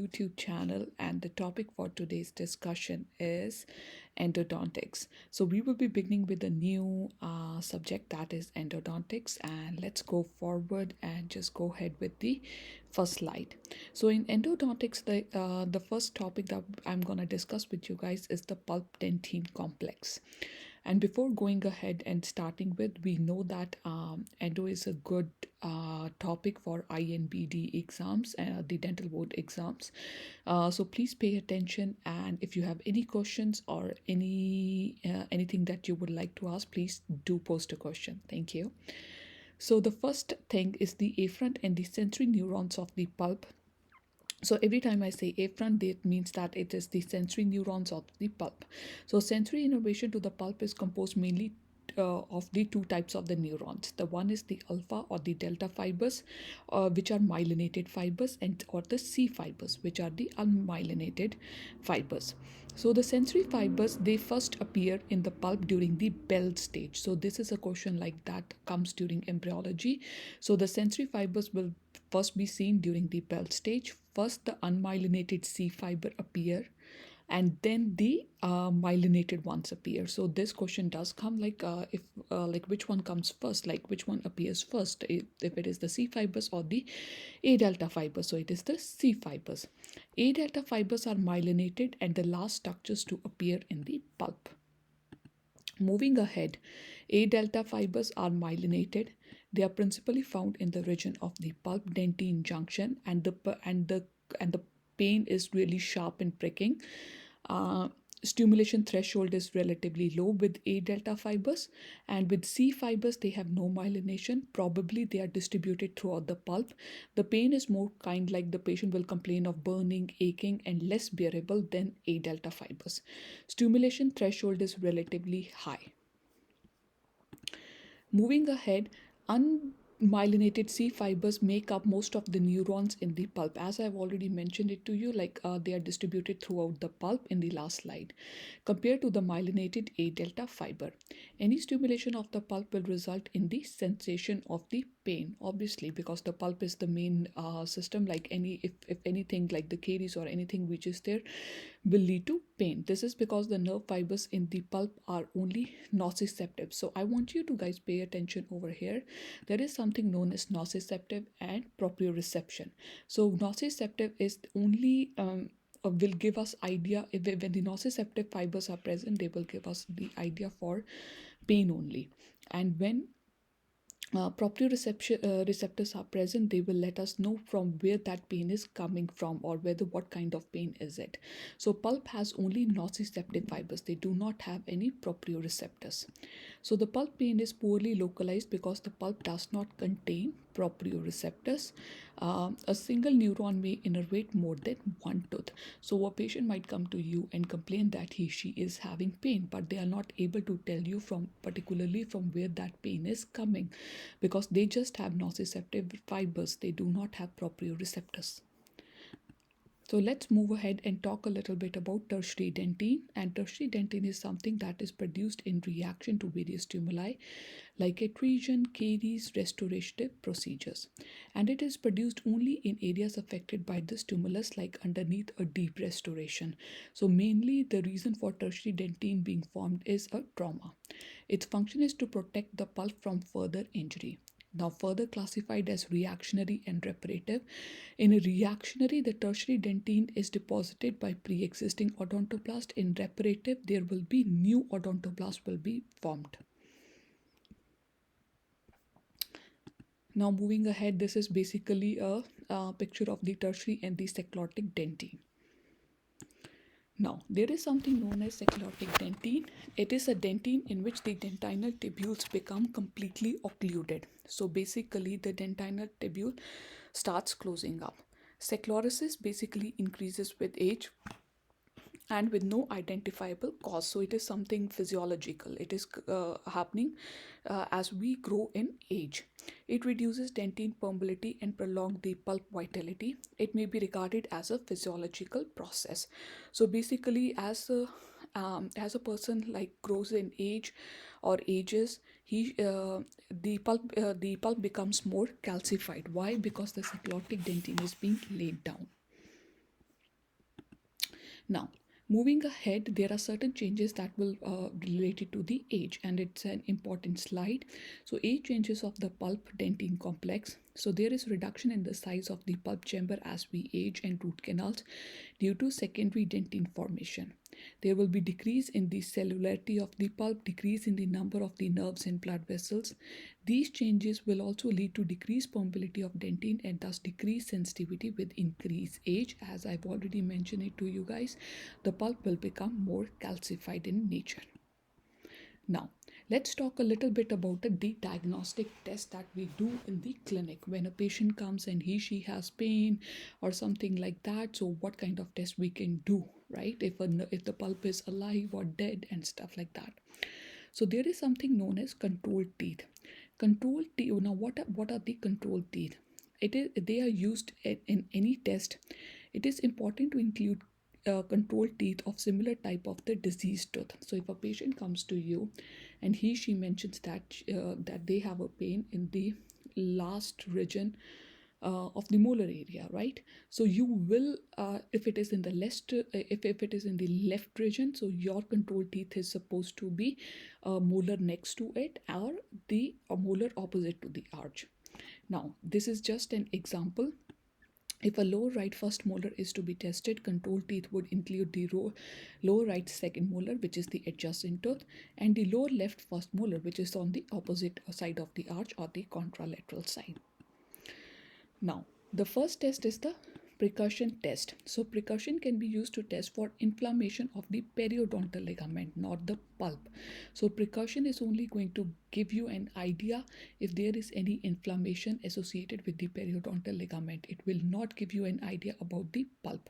YouTube channel, and the topic for today's discussion is endodontics. So we will be beginning with a new subject, that is endodontics, and let's go forward and just go ahead with the first slide. So in endodontics, the first topic that I'm going to discuss with you guys is the pulp dentin complex. And before going ahead and starting with, we know that endo is a good topic for INBD exams, the dental board exams. So please pay attention. And if you have any questions or anything that you would like to ask, please do post a question. Thank you. So the first thing is the afferent and the sensory neurons of the pulp. So every time I say afferent, that means that it is the sensory neurons of the pulp. So sensory innervation to the pulp is composed mainly of the two types of the neurons. The one is the alpha or the delta fibers, which are myelinated fibers, and or the C fibers, which are the unmyelinated fibers. So the sensory fibers, they first appear in the pulp during the bell stage. So this is a question like that comes during embryology. So the sensory fibers will first be seen during the bell stage. First the unmyelinated C fiber appear, and then the myelinated ones appear. So this question does come like if like which one comes first, like which one appears first, if it is the C fibers or the A delta fibers. So it is the C fibers. A delta fibers are myelinated and the last structures to appear in the pulp. Moving ahead, A delta fibers are myelinated. They are principally found in the region of the pulp dentine junction, and the pain is really sharp and pricking. Uh, Stimulation threshold is relatively low with A delta fibers, and with C fibers they have no myelination. Probably they are distributed throughout the pulp. The pain is more kind, like the patient will complain of burning, aching, and less bearable than A delta fibers. Stimulation threshold is relatively high. Moving ahead, unmyelinated C fibers make up most of the neurons in the pulp. As I've already mentioned it to you, they are distributed throughout the pulp in the last slide. Compared to the myelinated A delta fiber, any stimulation of the pulp will result in the sensation of the pain, obviously, because the pulp is the main system. Like if anything like the caries or anything which is there will lead to pain. This is because the nerve fibers in the pulp are only nociceptive. So I want you to guys pay attention over here. There is something known as nociceptive and proprioception. So nociceptive is only will give us idea if when the nociceptive fibers are present, they will give us the idea for pain only. And when receptors are present, they will let us know from where that pain is coming from, or whether what kind of pain is it. So pulp has only nociceptive fibers, they do not have any proprioceptors. So the pulp pain is poorly localized because the pulp does not contain proprioceptors. A single neuron may innervate more than one tooth. So a patient might come to you and complain that she is having pain, but they are not able to tell you particularly from where that pain is coming, because they just have nociceptive fibers, they do not have proprioceptors. So let's move ahead and talk a little bit about tertiary dentin. And tertiary dentin is something that is produced in reaction to various stimuli like adhesion, caries, restorative procedures. And it is produced only in areas affected by the stimulus, like underneath a deep restoration. So mainly the reason for tertiary dentin being formed is a trauma. Its function is to protect the pulp from further injury. Now further classified as reactionary and reparative. In a reactionary, the tertiary dentin is deposited by pre-existing odontoblast. In reparative, there will be new odontoblast will be formed. Now moving ahead, this is basically a picture of the tertiary and the sclerotic dentin. Now, there is something known as sclerotic dentin. It is a dentin in which the dentinal tubules become completely occluded. So basically, the dentinal tubule starts closing up. Sclerosis basically increases with age and with no identifiable cause. So it is something physiological. It is happening as we grow in age. It reduces dentin permeability and prolong the pulp vitality. It may be regarded as a physiological process. So basically, as a person like grows in age or ages, the pulp becomes more calcified. Why? Because the sclerotic dentin is being laid down. Now, moving ahead, there are certain changes that will related to the age, and it's an important slide. So, age changes of the pulp dentin complex. So, there is reduction in the size of the pulp chamber as we age and root canals due to secondary dentin formation. There will be decrease in the cellularity of the pulp, decrease in the number of the nerves and blood vessels. These changes will also lead to decreased permeability of dentin and thus decreased sensitivity with increased age. As I've already mentioned it to you guys, the pulp will become more calcified in nature. Now, let's talk a little bit about the diagnostic test that we do in the clinic when a patient comes and she has pain or something like that. So, what kind of test we can do, right? If the pulp is alive or dead and stuff like that. So, there is something known as control teeth. Control teeth. Now, what are the control teeth? They are used in any test. It is important to include control teeth of similar type of the diseased tooth. So if a patient comes to you and she mentions that they have a pain in the last region of the molar area, right? So you will, if it is in the if it is in the left region, so your control teeth is supposed to be molar next to it or the molar opposite to the arch. Now, this is just an example. If a lower right first molar is to be tested, control teeth would include the lower right second molar, which is the adjacent tooth, and the lower left first molar, which is on the opposite side of the arch or the contralateral side. Now, the first test is the Precaution test. So, Precaution can be used to test for inflammation of the periodontal ligament, not the pulp. So, Precaution is only going to give you an idea if there is any inflammation associated with the periodontal ligament. It will not give you an idea about the pulp.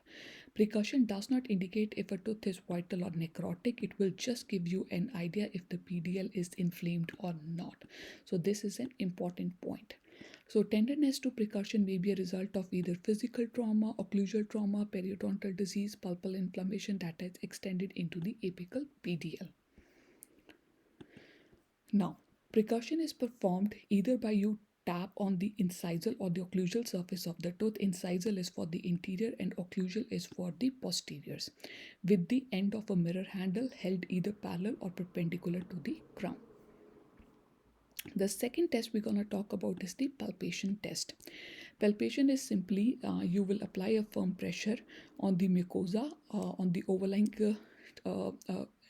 Precaution does not indicate if a tooth is vital or necrotic. It will just give you an idea if the PDL is inflamed or not. So, this is an important point. So, tenderness to Precaution may be a result of either physical trauma, occlusal trauma, periodontal disease, pulpal inflammation that has extended into the apical PDL. Now, Precaution is performed either by you tap on the incisal or the occlusal surface of the tooth. Incisal is for the interior and occlusal is for the posteriors, with the end of a mirror handle held either parallel or perpendicular to the crown. The second test we're going to talk about is the palpation test. Palpation is simply you will apply a firm pressure on the mucosa on the overlying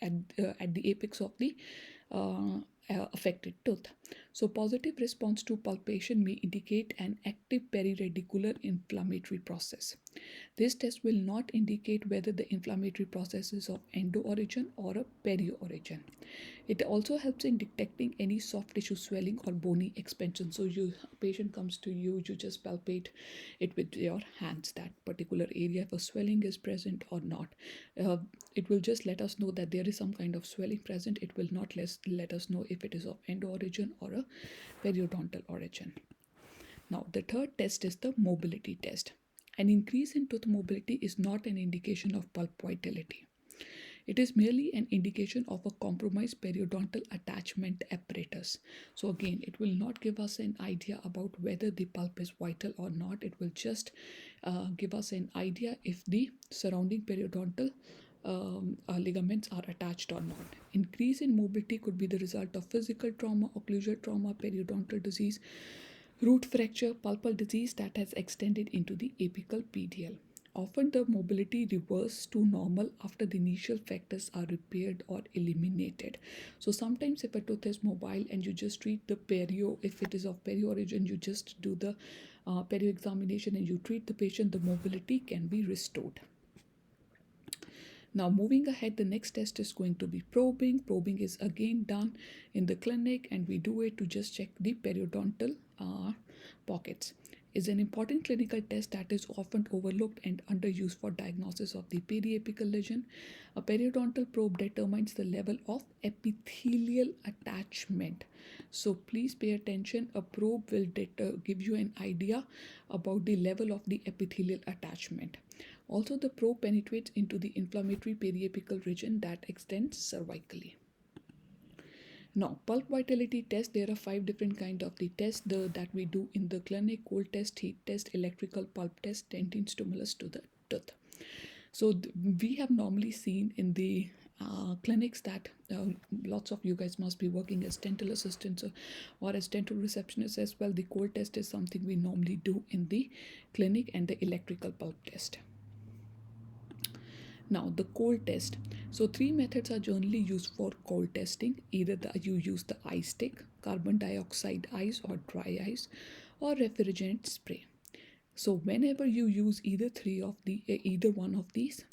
at the apex of the affected tooth. So, positive response to palpation may indicate an active periradicular inflammatory process. This test will not indicate whether the inflammatory process is of endo origin or a peri origin. It also helps in detecting any soft tissue swelling or bony expansion. So, patient comes to you, you just palpate it with your hands, that particular area, if a swelling is present or not. It will just let us know that there is some kind of swelling present. It will not let us know if it is of endo origin or a periodontal origin. Now, the third test is the mobility test. An increase in tooth mobility is not an indication of pulp vitality. It is merely an indication of a compromised periodontal attachment apparatus. So again, it will not give us an idea about whether the pulp is vital or not. It will just give us an idea if the surrounding periodontal ligaments are attached or not. Increase in mobility could be the result of physical trauma, occlusal trauma, periodontal disease, root fracture, pulpal disease that has extended into the apical PDL. Often the mobility reverses to normal after the initial factors are repaired or eliminated. So sometimes if a tooth is mobile and you just treat the perio, if it is of perio origin, you just do the perio examination and you treat the patient, the mobility can be restored. Now moving ahead, the next test is going to be probing. Probing is again done in the clinic and we do it to just check the periodontal pockets. Is an important clinical test that is often overlooked and underused for diagnosis of the periapical lesion. A periodontal probe determines the level of epithelial attachment. So please pay attention. A probe will give you an idea about the level of the epithelial attachment. Also, the probe penetrates into the inflammatory periapical region that extends cervically. Now, pulp vitality test, there are 5 different kinds of the tests that we do in the clinic: cold test, heat test, electrical pulp test, dentin stimulus to the tooth. So we have normally seen in the clinics that lots of you guys must be working as dental assistants or as dental receptionists as well. The cold test is something we normally do in the clinic, and the electrical pulp test. Now, the cold test. So, three methods are generally used for cold testing. Either you use the ice stick, carbon dioxide ice or dry ice, or refrigerant spray. So, whenever you use either one of these,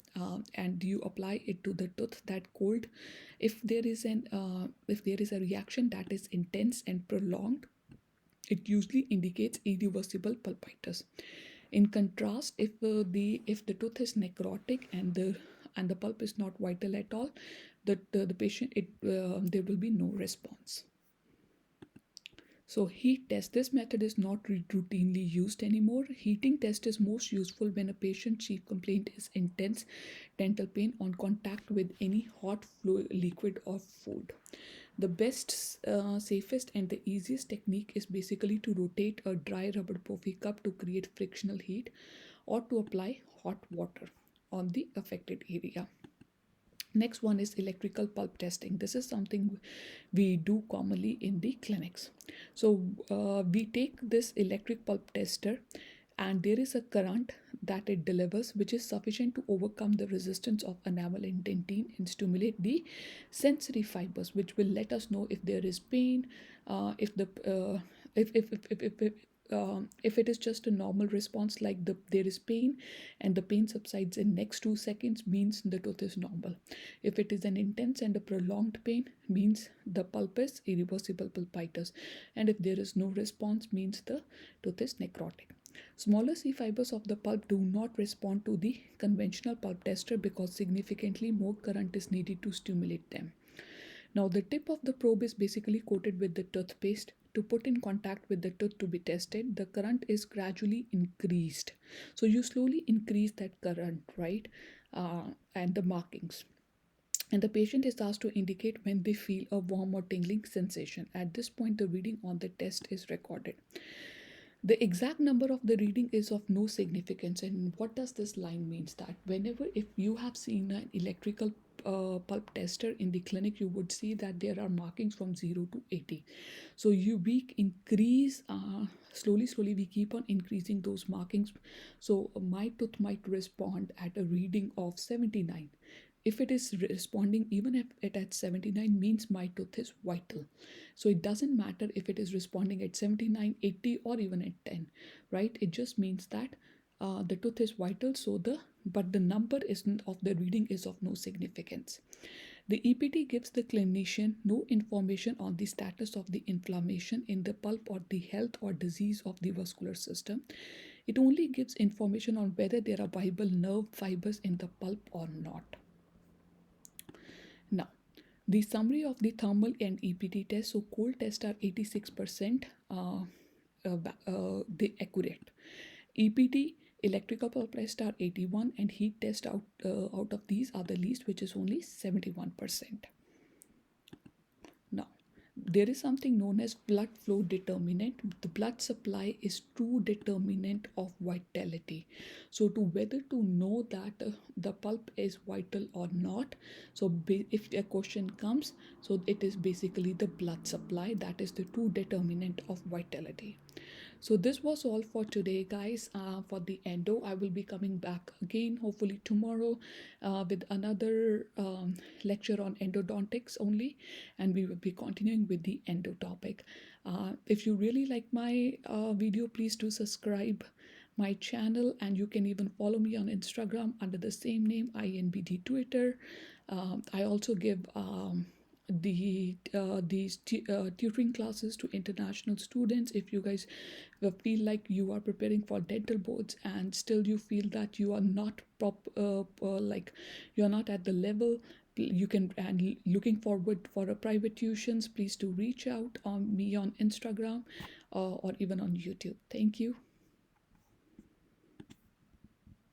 and you apply it to the tooth that cold, if there is a reaction that is intense and prolonged, it usually indicates irreversible pulpitis. In contrast, if the tooth is necrotic and the pulp is not vital at all, the patient there will be no response. So heat test. This method is not routinely used anymore. Heating test is most useful when a patient's chief complaint is intense dental pain on contact with any hot fluid, liquid or food. The best, safest and the easiest technique is basically to rotate a dry rubber puffy cup to create frictional heat, or to apply hot water on the affected area. Next one is electrical pulp testing. This is something we do commonly in the clinics. So we take this electric pulp tester, and there is a current that it delivers which is sufficient to overcome the resistance of enamel and dentine and stimulate the sensory fibers, which will let us know if there is pain, if the if it is just a normal response, like there is pain and the pain subsides in next 2 seconds, means the tooth is normal. If it is an intense and a prolonged pain, means the pulp is irreversible pulpitis, and if there is no response, means the tooth is necrotic. Smaller C fibers of the pulp do not respond to the conventional pulp tester because significantly more current is needed to stimulate them. Now, the tip of the probe is basically coated with the toothpaste to put in contact with the tooth to be tested. The current is gradually increased. So, you slowly increase that current, right? And the markings. And the patient is asked to indicate when they feel a warm or tingling sensation. At this point, the reading on the test is recorded. The exact number of the reading is of no significance. And what does this line means? That whenever, if you have seen an electrical pulp tester in the clinic, you would see that there are markings from 0 to 80. So we increase slowly we keep on increasing those markings. So my tooth might respond at a reading of 79. If it is responding even if it at 79, means my tooth is vital. So it doesn't matter if it is responding at 79, 80 or even at 10, right? It just means that the tooth is vital. So but the number of the reading is of no significance. The EPT gives the clinician no information on the status of the inflammation in the pulp or the health or disease of the vascular system. It only gives information on whether there are viable nerve fibers in the pulp or not. Now, the summary of the thermal and EPT test. So cold tests are 86% they accurate. EPT, electrical pulp test, are 81, and heat test out of these are the least, which is only 71%. Now, there is something known as blood flow determinant. The blood supply is true determinant of vitality. So to whether to know that the pulp is vital or not, so if a question comes, so it is basically the blood supply that is the true determinant of vitality. So this was all for today, guys. For the endo, I will be coming back again, hopefully tomorrow, with another lecture on endodontics only, and we will be continuing with the endo topic. If you really like my video, please do subscribe my channel, and you can even follow me on Instagram under the same name, INBD Twitter. I also give these tutoring classes to international students. If you guys feel like you are preparing for dental boards and still you feel that you are not like you are not at the level, you can, and looking forward for a private tuitions, please do reach out on me on Instagram or even on YouTube. Thank you.